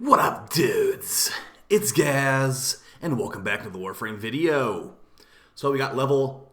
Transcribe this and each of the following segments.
What up, dudes? It's Gaz, and welcome back to the WARFRAME video. So we got level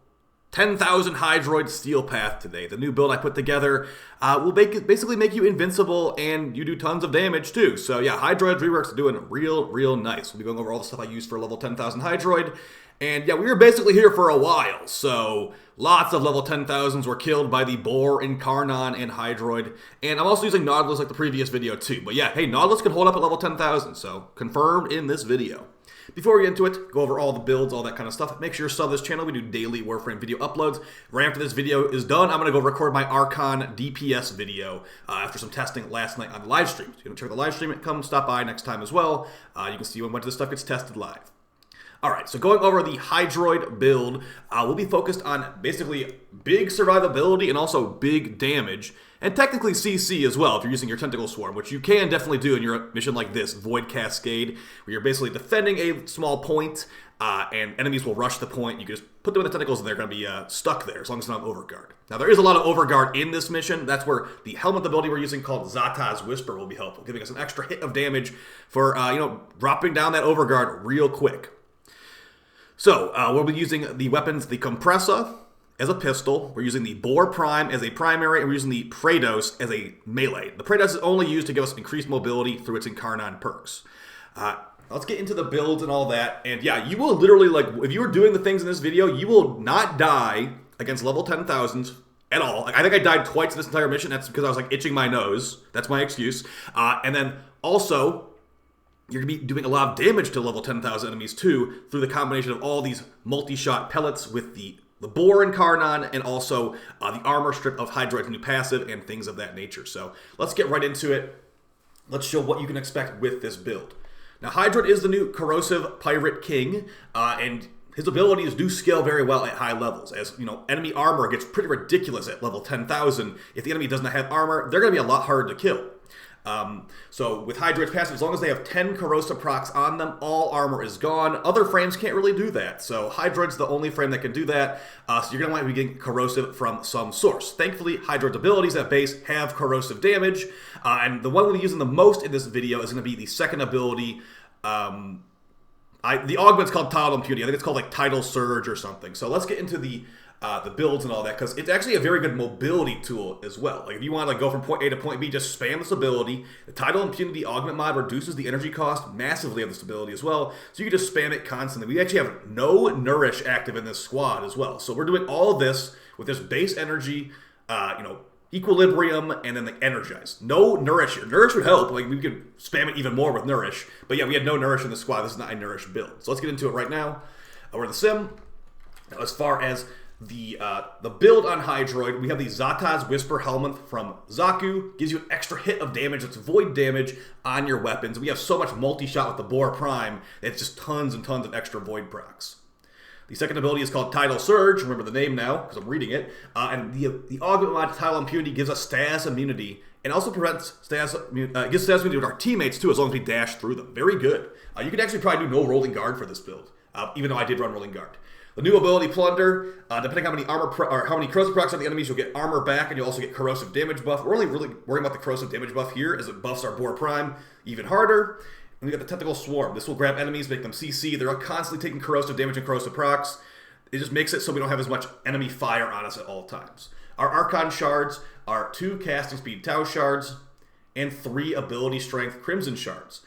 10,000 Hydroid Steel Path today. The new build I put together will basically make you invincible, and you do tons of damage too. So yeah, Hydroid reworks are doing real nice. We'll be going over all the stuff I used for level 10,000 Hydroid. And yeah, we were basically here for a while, so lots of level 10,000s were killed by the Boar, Incarnon, and Hydroid. And I'm also using Nautilus like the previous video too. But yeah, hey, Nautilus can hold up at level 10,000, so confirmed in this video. Before we get into it, go over all the builds, all that kind of stuff. Make sure you sub this channel. We do daily WARFRAME video uploads. Right after this video is done, I'm going to go record my Archon DPS video after some testing last night on the live stream. So you can check the live stream, come stop by next time as well. You can see when this stuff gets tested live. Alright, so going over the Hydroid build, we'll be focused on basically big survivability and also big damage, and technically CC as well if you're using your Tentacle Swarm, which you can definitely do in your mission like this, Void Cascade, where you're basically defending a small point, and enemies will rush the point. You can just put them in the tentacles and they're going to be stuck there as long as it's not Overguard. Now there is a lot of Overguard in this mission. That's where the helmet ability we're using called Zata's Whisper will be helpful, giving us an extra hit of damage for, dropping down that Overguard real quick. So, we'll be using the weapons, the Kompressa as a pistol, we're using the Boar Prime as a primary, and we're using the Praedos as a melee. The Praedos is only used to give us increased mobility through its incarnon perks. Let's get into the builds and all that, and yeah, you will literally, if you were doing the things in this video, you will not die against level 10,000s at all. I think I died twice in this entire mission. That's because I was, itching my nose. That's my excuse. And then, also, you're going to be doing a lot of damage to level 10,000 enemies too through the combination of all these multi-shot pellets with the Boar Incarnon and also the armor strip of Hydroid's new passive and things of that nature. So let's get right into it. Let's show what you can expect with this build. Now Hydroid is the new Corrosive Pirate King, and his abilities do scale very well at high levels. As enemy armor gets pretty ridiculous at level 10,000. If the enemy does not have armor, they're going to be a lot harder to kill. So with Hydroid's passive, as long as they have 10 corrosive procs on them, all armor is gone. Other frames can't really do that. So Hydroid's the only frame that can do that. So you're going to want to be getting corrosive from some source. Thankfully, Hydroid's abilities at base have corrosive damage. And the one we'll be using the most in this video is going to be the second ability. The augment's called Tidal Impunity. I think it's called Tidal Surge or something. So let's get into the builds and all that, because it's actually a very good mobility tool as well. If you want to go from point A to point B, just spam this ability. The Tidal Impunity Augment mod reduces the energy cost massively of this ability as well, so you can just spam it constantly. We actually have no Nourish active in this squad as well, so we're doing all this with this base energy, Equilibrium, and then the Energize. No Nourish here. Nourish would help. We could spam it even more with Nourish, but yeah, we had no Nourish in the squad. This is not a Nourish build. So let's get into it right now. We're in the sim. Now, as far as the build on Hydroid, we have the Zata's Whisper Helmet from Zaku. Gives you an extra hit of damage. It's void damage on your weapons. We have so much multi-shot with the Boar Prime that it's just tons and tons of extra void procs. The second ability is called Tidal Surge. Remember the name now, because I'm reading it. And the Augment mod Tidal Impunity gives us status immunity, and also prevents gives status immunity with our teammates too, as long as we dash through them. Very good. You can actually probably do no rolling guard for this build, even though I did run rolling guard. The new ability Plunder, depending on how many corrosive procs on the enemies, you'll get armor back, and you'll also get corrosive damage buff. We're only really worrying about the corrosive damage buff here, as it buffs our Boar Prime even harder. And we got the Tentacle Swarm. This will grab enemies, make them CC. They're constantly taking corrosive damage and corrosive procs. It just makes it so we don't have as much enemy fire on us at all times. Our Archon Shards are 2 casting speed Tau Shards and 3 ability strength Crimson Shards.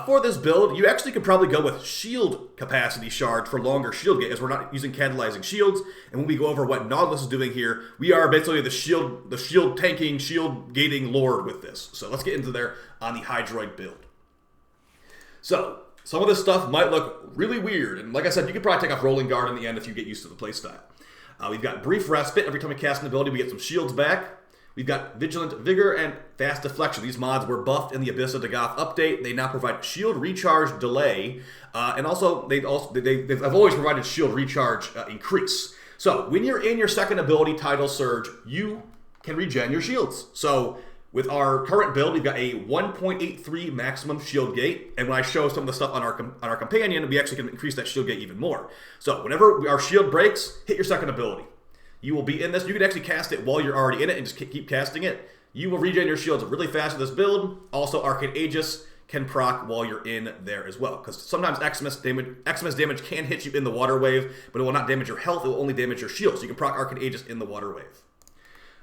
For this build, you actually could probably go with shield capacity shards for longer shield gate, as we're not using catalyzing shields. And when we go over what Nautilus is doing here, we are basically the shield tanking, shield gating lord with this. So let's get into there on the Hydroid build. So some of this stuff might look really weird, and like I said, you could probably take off rolling guard in the end if you get used to the playstyle. We've got brief respite. Every time we cast an ability, we get some shields back. We've got Vigilant Vigor and Fast Deflection. These mods were buffed in the Abyss of Dagath update. They now provide shield recharge delay, and also they've always provided shield recharge increase. So when you're in your second ability, Tidal Surge, you can regen your shields. So with our current build, we've got a 1.83 maximum shield gate, and when I show some of the stuff on our companion, we actually can increase that shield gate even more. So whenever our shield breaks, hit your second ability. You will be in this. You can actually cast it while you're already in it and just keep casting it. You will regen your shields really fast with this build. Also, Arcane Aegis can proc while you're in there as well. Because sometimes Xmas damage can hit you in the water wave, but it will not damage your health, it will only damage your shield. So you can proc Arcane Aegis in the water wave.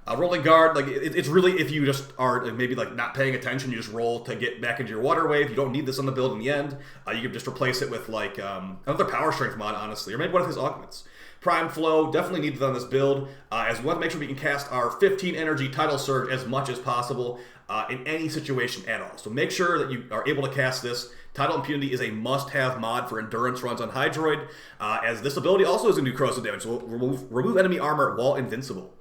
Rolling guard, like it's really if you just are maybe like not paying attention, you just roll to get back into your water wave. You don't need this on the build in the end. You can just replace it with like another power strength mod, honestly, or maybe one of his augments. Prime flow definitely needed on this build, as we want to make sure we can cast our 15 energy tidal surge as much as possible in any situation at all. So make sure that you are able to cast this. Tidal Impunity is a must-have mod for endurance runs on Hydroid, as this ability also is going to do corrosive damage. So remove enemy armor while invincible.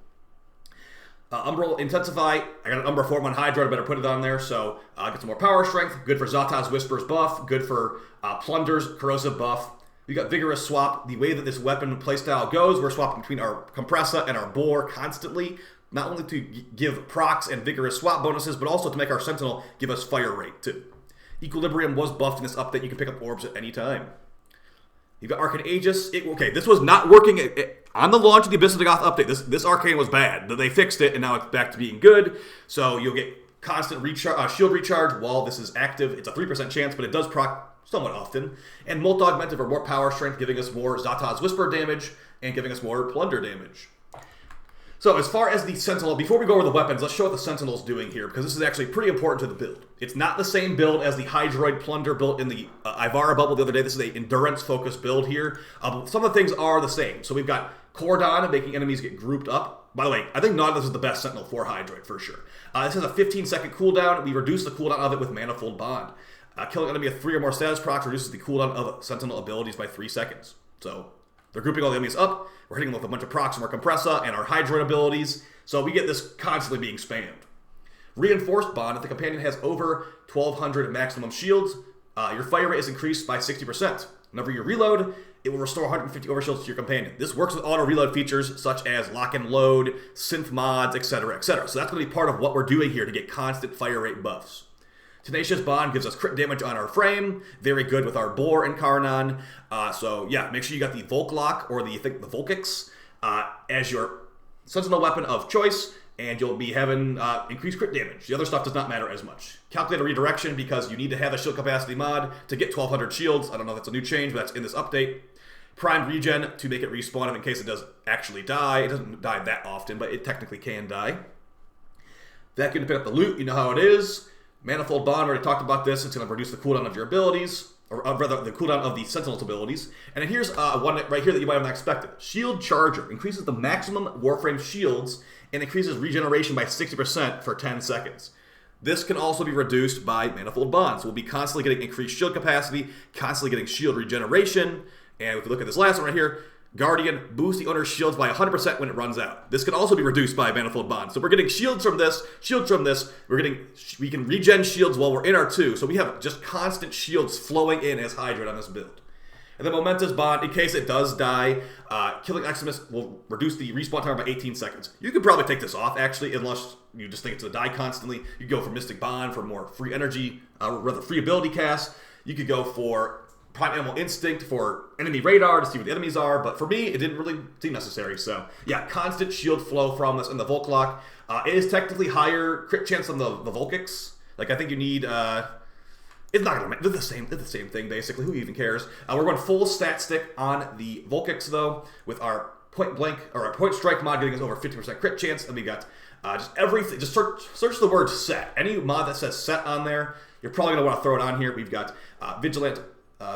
Umbral Intensify, I got an Umbra form on Hydroid, I better put it on there, so get some more power strength, good for Zata's Whisper's buff, good for Plunder's corrosive buff. We got Vigorous Swap. The way that this weapon playstyle goes, we're swapping between our Kompressa and our Boar constantly, not only to give procs and Vigorous Swap bonuses, but also to make our Sentinel give us fire rate too. Equilibrium was buffed in this update, you can pick up orbs at any time. You've got Arcane Aegis. Okay, this was not working on the launch of the Abyss of Dagath update. This Arcane was bad. They fixed it, and now it's back to being good. So you'll get constant shield recharge while this is active. It's a 3% chance, but it does proc somewhat often. And Multi-Augmented for more power strength, giving us more Zata's Whisper damage, and giving us more Plunder damage. So as far as the Sentinel, before we go over the weapons, let's show what the Sentinel's doing here, because this is actually pretty important to the build. It's not the same build as the Hydroid Plunder built in the Ivara bubble the other day. This is an endurance-focused build here. Some of the things are the same. So we've got Cordon, making enemies get grouped up. By the way, I think Nautilus is the best Sentinel for Hydroid, for sure. This has a 15-second cooldown. We reduce the cooldown of it with Manifold Bond. Killing an enemy with 3 or more status procs reduces the cooldown of Sentinel abilities by 3 seconds. So they're grouping all the enemies up. We're hitting them with a bunch of procs from our Kompressa and our Hydroid abilities. So we get this constantly being spammed. Reinforced Bond, if the companion has over 1,200 maximum shields, your fire rate is increased by 60%. Whenever you reload, it will restore 150 overshields to your companion. This works with auto reload features such as lock and load, synth mods, etc., etc. So that's going to be part of what we're doing here to get constant fire rate buffs. Tenacious Bond gives us crit damage on our frame. Very good with our Boar incarnon. So yeah, make sure you got the Vulklok or the Vulkics as your Sentinel weapon of choice, and you'll be having increased crit damage. The other stuff does not matter as much. Calculated Redirection, because you need to have a shield capacity mod to get 1,200 shields. I don't know if that's a new change, but that's in this update. Prime Regen to make it respawn in case it does actually die. It doesn't die that often, but it technically can die. Vacuum to pick up the loot, you know how it is. Manifold Bond, we already talked about this. It's going to reduce the cooldown of your abilities, or rather, the cooldown of the Sentinel's abilities. And then here's one right here that you might have not expected. Shield Charger increases the maximum Warframe shields and increases regeneration by 60% for 10 seconds. This can also be reduced by Manifold Bond. So we'll be constantly getting increased shield capacity, constantly getting shield regeneration. And if we look at this last one right here, Guardian boosts the owner's shields by 100% when it runs out. This can also be reduced by Manifold Bond. So we're getting shields from this, we can regen shields while we're in our 2. So we have just constant shields flowing in as Hydroid on this build. And then Momentous Bond, in case it does die, killing Eximus will reduce the respawn time by 18 seconds. You could probably take this off, actually, unless you just think it's going to die constantly. You could go for Mystic Bond for more free energy, rather free ability cast. You could go for Prime Animal Instinct for enemy radar to see what the enemies are, but for me, it didn't really seem necessary. So yeah, constant shield flow from this in the Vulklok. It is technically higher crit chance than the Vulkics. Like, I think you need, it's not gonna, they're the same thing basically, who even cares? We're going full stat stick on the Vulkics though, with our point blank, or our point strike mod getting us over 50% crit chance, and we got just everything, just search the word set. Any mod that says set on there, you're probably gonna wanna throw it on here. We've got Vigilant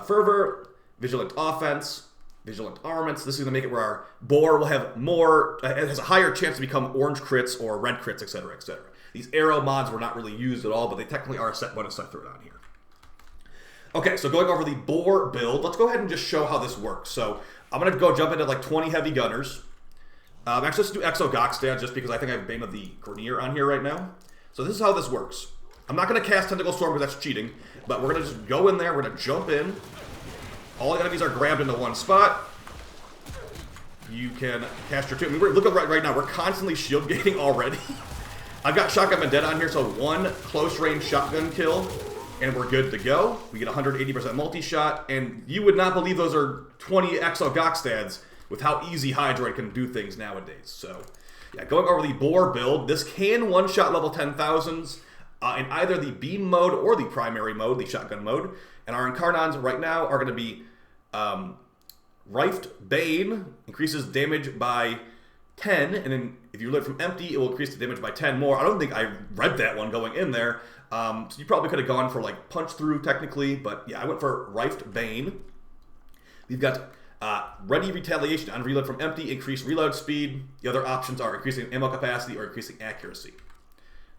Fervor, Vigilant Offense, Vigilant Armaments. This is going to make it where our Boar will have more, it has a higher chance to become orange crits or red crits, etc., etc. These arrow mods were not really used at all, but they technically are a set bonus, so I threw it on here. Okay, so going over the Boar build, let's go ahead and just show how this works. So I'm going to go jump into like 20 heavy gunners. Actually, let's do Exo Gokstad just because I think I have Bane of the Grenier on here right now. So this is how this works. I'm not going to cast Tentacle Storm because that's cheating, but we're going to just go in there, we're going to jump in. All the enemies are grabbed into one spot. You can cast your 2. I mean, look at right now, we're constantly shield gaining already. I've got Shotgun Vendetta on here, so 1 close range shotgun kill, and we're good to go. We get 180% multi-shot, and you would not believe those are 20 Exo Gokstads with how easy Hydroid can do things nowadays. So, yeah, going over the Boar build, this can one-shot level 10,000s. in either the beam mode or the primary mode, the shotgun mode. And our incarnons right now are going to be Rifed Bane, increases damage by 10, and then if you load from empty, it will increase the damage by 10 more. I don't think I read that one going in there. So you probably could have gone for like punch through technically, but yeah, I went for Rifed Bane. We've got Ready Retaliation on reload from empty, increase reload speed. The other options are increasing ammo capacity or increasing accuracy.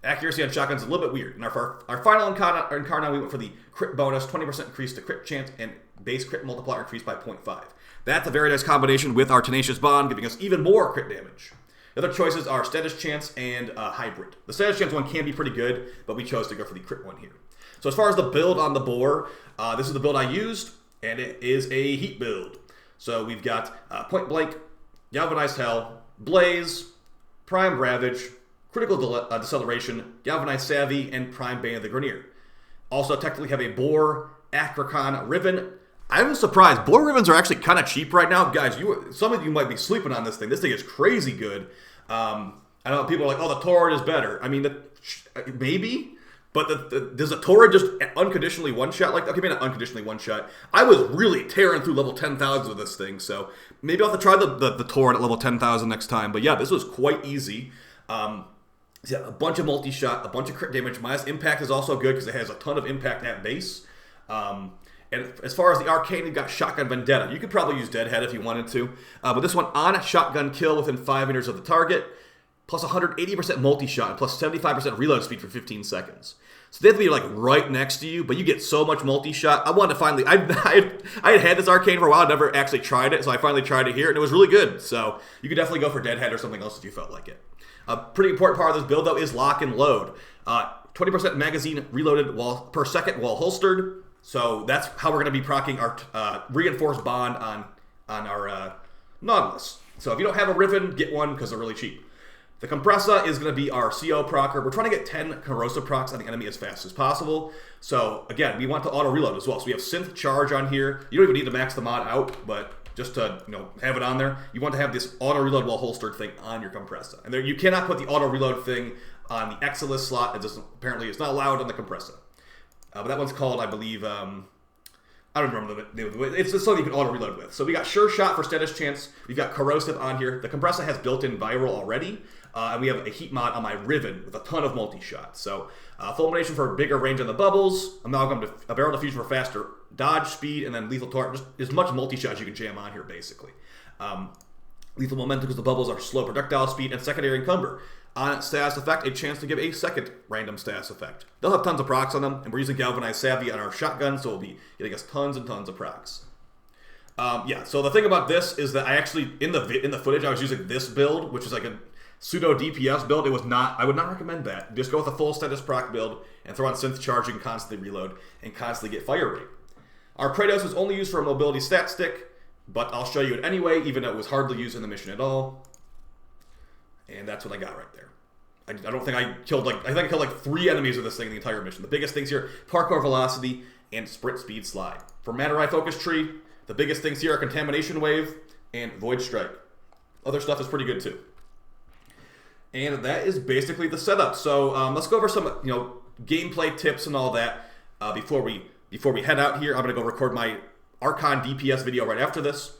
Accuracy on shotguns is a little bit weird. And our final incarnon, we went for the crit bonus, 20% increase to crit chance, and base crit multiplier increased by 0.5. That's a very nice combination with our Tenacious Bond, giving us even more crit damage. The other choices are Status Chance and Hybrid. The Status Chance one can be pretty good, but we chose to go for the crit one here. So as far as the build on the Boar, this is the build I used, and it is a heat build. So we've got Point Blank, Galvanized Hell, Blaze, Prime Ravage, Critical Deceleration, Galvanized Savvy, and Prime Bane of the Grenier. Also technically have a Boar, Akracon, Riven. I was surprised. Boar Rivens are actually kind of cheap right now. Guys, some of you might be sleeping on this thing. This thing is crazy good. I know people are like, oh, the Torrid is better. I mean, maybe, but does a Torrid just unconditionally one-shot like that? Okay, maybe not unconditionally one-shot. I was really tearing through level 10,000 with this thing, so maybe I'll have to try the Torrid at level 10,000 next time. But yeah, this was quite easy. Yeah, a bunch of multi-shot, a bunch of crit damage. Minus impact is also good because it has a ton of impact at base. And as far as the arcane, you've got Shotgun Vendetta. You could probably use Deadhead if you wanted to. But this one on a shotgun kill within 5 meters of the target, plus 180% multi-shot, and plus 75% reload speed for 15 seconds. So they have to be like right next to you, but you get so much multi-shot. I wanted to finally, I had this arcane for a while, never actually tried it, so I finally tried it here, and it was really good. So you could definitely go for Deadhead or something else if you felt like it. A pretty important part of this build, though, is lock and load. 20% magazine reloaded per second while holstered. So that's how we're going to be proccing our reinforced bond on our Nautilus. So if you don't have a Riven, get one because they're really cheap. The Kompressa is going to be our CO procer. We're trying to get 10 corrosive procs on the enemy as fast as possible. So again, we want to auto reload as well. So we have synth charge on here. You don't even need to max the mod out, but just to have it on there, you want to have this auto reload while holstered thing on your Kompressa. And there, you cannot put the auto reload thing on the Exilis slot. It doesn't, apparently it's not allowed on the Kompressa. But that one's called, I believe, I don't remember the name of it. It's just something you can auto reload with. So we got Sure Shot for status chance. We've got Corrosive on here. The Kompressa has built-in Viral already. And we have a heat mod on my Riven with a ton of multi-shot. So Fulmination for bigger range on the bubbles. Amalgam to a Barrel Diffusion for faster dodge speed. And then Lethal Torrent, just as much multi-shot as you can jam on here, basically. Lethal Momentum because the bubbles are slow projectile speed. And Secondary Encumber. On status effect, a chance to give a second random status effect. They'll have tons of procs on them, and we're using Galvanized Savvy on our shotgun, so we'll be getting us tons and tons of procs. Yeah, so the thing about this is that I actually, in the footage, I was using this build, which is like a pseudo DPS build. It was not, I would not recommend that. Just go with a full status proc build and throw on synth charging, constantly reload, and constantly get fire rate. Our Praedos was only used for a mobility stat stick, but I'll show you it anyway, even though it was hardly used in the mission at all. And that's what I got right there. I don't think I killed I think I killed like 3 enemies with this thing in the entire mission. The biggest things here, parkour velocity and sprint speed slide. For Matter Eye Focus Tree, the biggest things here are Contamination Wave and Void Strike. Other stuff is pretty good too. And that is basically the setup. So let's go over some gameplay tips and all that before we head out here. I'm gonna go record my Archon DPS video right after this.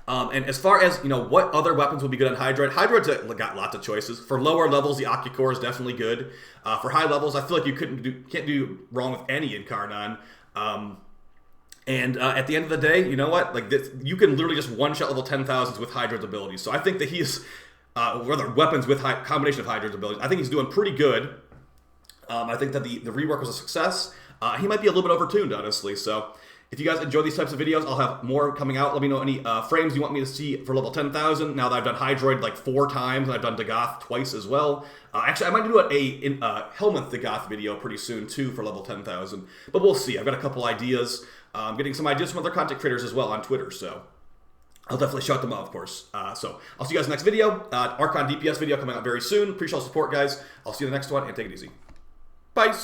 And as far as, what other weapons would be good on Hydroid, Hydroid's got lots of choices. For lower levels, the Occucore is definitely good. For high levels, I feel like you can't do wrong with any Incarnon. At the end of the day, you know what? You can literally just one-shot level 10,000s with Hydroid's abilities. So I think that he's, rather weapons with combination of Hydroid's abilities, I think he's doing pretty good. I think that the rework was a success. He might be a little bit overtuned, honestly, so... If you guys enjoy these types of videos, I'll have more coming out. Let me know any frames you want me to see for level 10,000. Now that I've done Hydroid like 4 times, and I've done Dagath twice as well. Actually, I might do a Helminth Dagath video pretty soon too for level 10,000. But we'll see. I've got a couple ideas. I'm getting some ideas from other content creators as well on Twitter, so I'll definitely shout them out, of course. So I'll see you guys next video. Archon DPS video coming out very soon. Appreciate all the support, guys. I'll see you in the next one, and take it easy. Bye.